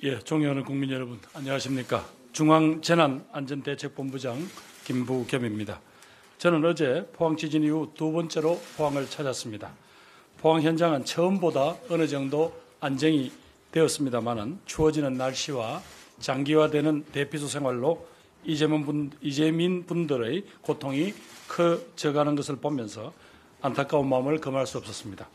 예, 존경하는 국민 여러분, 안녕하십니까? 중앙재난안전대책본부장 김부겸입니다. 저는 어제 포항 지진 이후 두 번째로 포항을 찾았습니다. 포항 현장은 처음보다 어느 정도 안정이 되었습니다마는 추워지는 날씨와 장기화되는 대피소 생활로 이재민 분들의 고통이 커져가는 것을 보면서 안타까운 마음을 금할 수 없었습니다.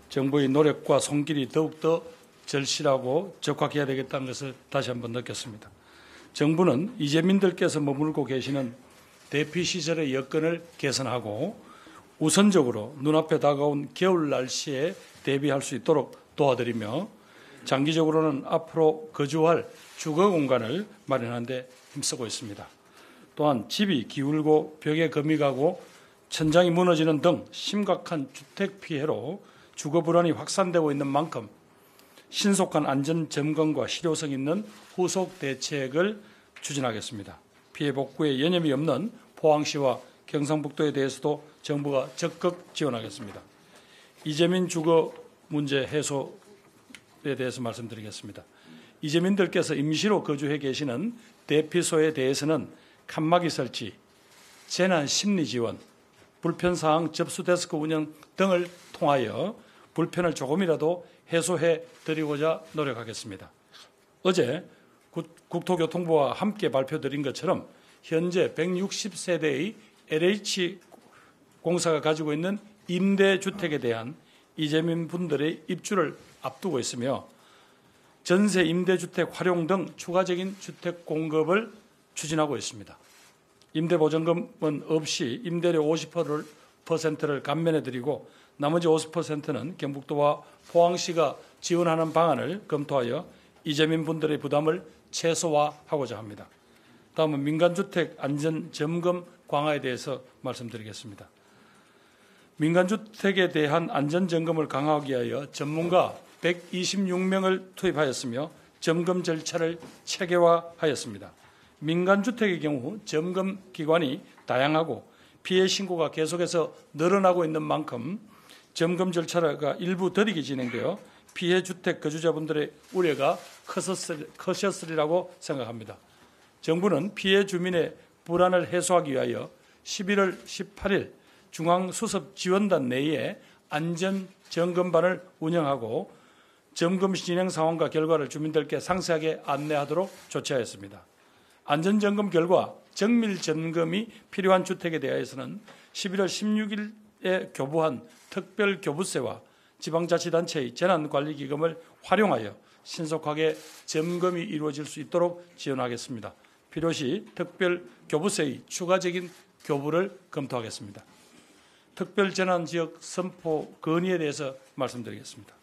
정부의 노력과 손길이 더욱더 절실하고 적확해야 되겠다는 것을 다시 한번 느꼈습니다. 정부는 이재민들께서 머물고 계시는 대피시설의 여건을 개선하고 우선적으로 눈앞에 다가온 겨울 날씨에 대비할 수 있도록 도와드리며 장기적으로는 앞으로 거주할 주거 공간을 마련하는 데 힘쓰고 있습니다. 또한 집이 기울고 벽에 금이 가고 천장이 무너지는 등 심각한 주택 피해로 주거 불안이 확산되고 있는 만큼 신속한 안전 점검과 실효성 있는 후속 대책을 추진하겠습니다. 피해 복구에 여념이 없는 포항시와 경상북도에 대해서도 정부가 적극 지원하겠습니다. 이재민 주거 문제 해소에 대해서 말씀드리겠습니다. 이재민들께서 임시로 거주해 계시는 대피소에 대해서는 칸막이 설치, 재난 심리 지원, 불편사항 접수 데스크 운영 등을 통하여 불편을 조금이라도 해소해 드리고자 노력하겠습니다. 어제 국토교통부와 함께 발표드린 것처럼 현재 160세대의 LH 공사가 가지고 있는 임대주택에 대한 이재민 분들의 입주를 앞두고 있으며 전세 임대주택 활용 등 추가적인 주택 공급을 추진하고 있습니다. 임대보증금은 없이 임대료 50%를 감면해드리고 나머지 50%는 경북도와 포항시가 지원하는 방안을 검토하여 이재민 분들의 부담을 최소화하고자 합니다. 다음은 민간주택 안전점검 강화에 대해서 말씀드리겠습니다. 민간주택에 대한 안전점검을 강화하기 위하여 전문가 126명을 투입하였으며 점검 절차를 체계화하였습니다. 민간주택의 경우 점검 기관이 다양하고 피해 신고가 계속해서 늘어나고 있는 만큼 점검 절차가 일부 더디게 진행되어 피해 주택 거주자분들의 우려가 크셨으리라고 생각합니다. 정부는 피해 주민의 불안을 해소하기 위하여 11월 18일 중앙수습지원단 내에 안전점검반을 운영하고 점검 진행 상황과 결과를 주민들께 상세하게 안내하도록 조치하였습니다. 안전점검 결과 정밀 점검이 필요한 주택에 대해서는 11월 16일에 교부한 특별교부세와 지방자치단체의 재난관리기금을 활용하여 신속하게 점검이 이루어질 수 있도록 지원하겠습니다. 필요시 특별교부세의 추가적인 교부를 검토하겠습니다. 특별재난지역 선포 건의에 대해서 말씀드리겠습니다.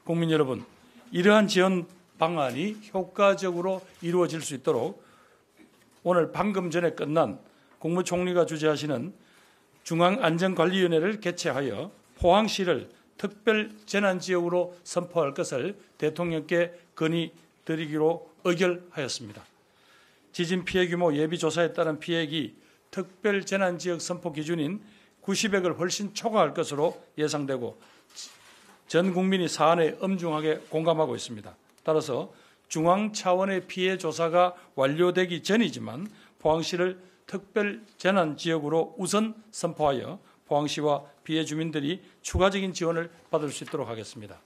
국민 여러분, 이러한 지원 방안이 효과적으로 이루어질 수 있도록 오늘 방금 전에 끝난 국무총리가 주재하시는 중앙안전관리위원회를 개최하여 포항시를 특별재난지역으로 선포할 것을 대통령께 건의드리기로 의결하였습니다. 지진 피해 규모 예비조사에 따른 피해액이 특별재난지역 선포 기준인 90억을 훨씬 초과할 것으로 예상되고 전 국민이 사안에 엄중하게 공감하고 있습니다. 따라서 중앙 차원의 피해 조사가 완료되기 전이지만 포항시를 특별재난지역으로 우선 선포하여 포항시와 피해 주민들이 추가적인 지원을 받을 수 있도록 하겠습니다.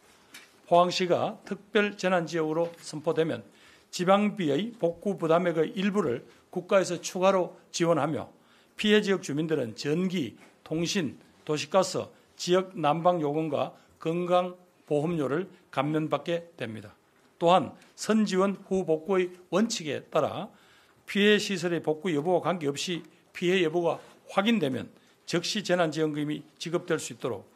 포항시가 특별재난지역으로 선포되면 지방비의 복구 부담액의 일부를 국가에서 추가로 지원하며 피해 지역 주민들은 전기, 통신, 도시가스, 지역 난방 요금과 건강보험료를 감면받게 됩니다. 또한 선지원 후 복구의 원칙에 따라 피해 시설의 복구 여부와 관계없이 피해 여부가 확인되면 즉시 재난지원금이 지급될 수 있도록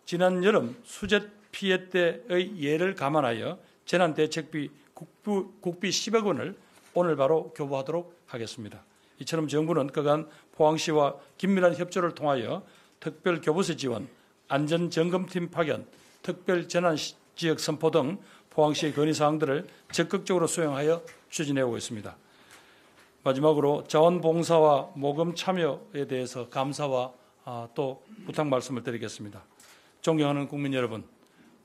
지난 여름 수재 피해 때의 예를 감안하여 재난대책비 국비 10억 원을 오늘 바로 교부하도록 하겠습니다. 이처럼 정부는 그간 포항시와 긴밀한 협조를 통하여 특별교부세 지원, 안전점검팀 파견, 특별재난지역 선포 등 포항시의 건의사항들을 적극적으로 수행하여 추진해오고 있습니다. 마지막으로 자원봉사와 모금 참여에 대해서 감사와 또 부탁 말씀을 드리겠습니다. 존경하는 국민 여러분,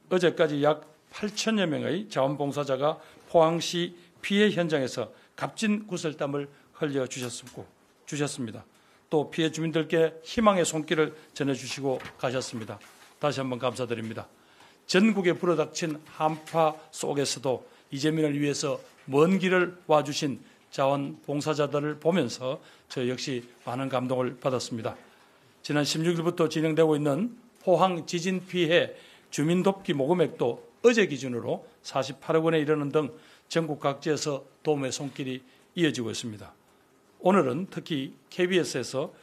어제까지 약 8천여 명의 자원봉사자가 포항시 피해 현장에서 값진 구슬땀을 흘려주셨습니다. 또 피해 주민들께 희망의 손길을 전해주시고 가셨습니다. 다시 한번 감사드립니다. 전국에 불어닥친 한파 속에서도 이재민을 위해서 먼 길을 와주신 자원봉사자들을 보면서 저 역시 많은 감동을 받았습니다. 지난 16일부터 진행되고 있는 포항 지진 피해 주민 돕기 모금액도 어제 기준으로 48억 원에 이르는 등 전국 각지에서 도움의 손길이 이어지고 있습니다. 오늘은 특히 KBS에서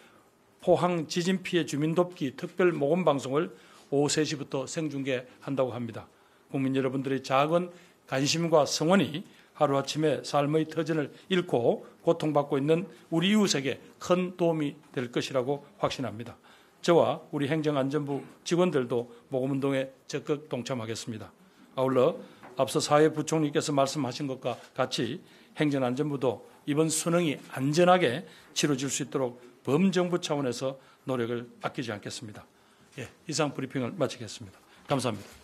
포항 지진 피해 주민 돕기 특별 모금 방송을 오후 3시부터 생중계한다고 합니다. 국민 여러분들의 작은 관심과 성원이 하루아침에 삶의 터전을 잃고 고통받고 있는 우리 이웃에게 큰 도움이 될 것이라고 확신합니다. 저와 우리 행정안전부 직원들도 모금운동에 적극 동참하겠습니다. 아울러 앞서 사회부총리께서 말씀하신 것과 같이 행정안전부도 이번 수능이 안전하게 치러질 수 있도록 범정부 차원에서 노력을 아끼지 않겠습니다. 이상 브리핑을 마치겠습니다. 감사합니다.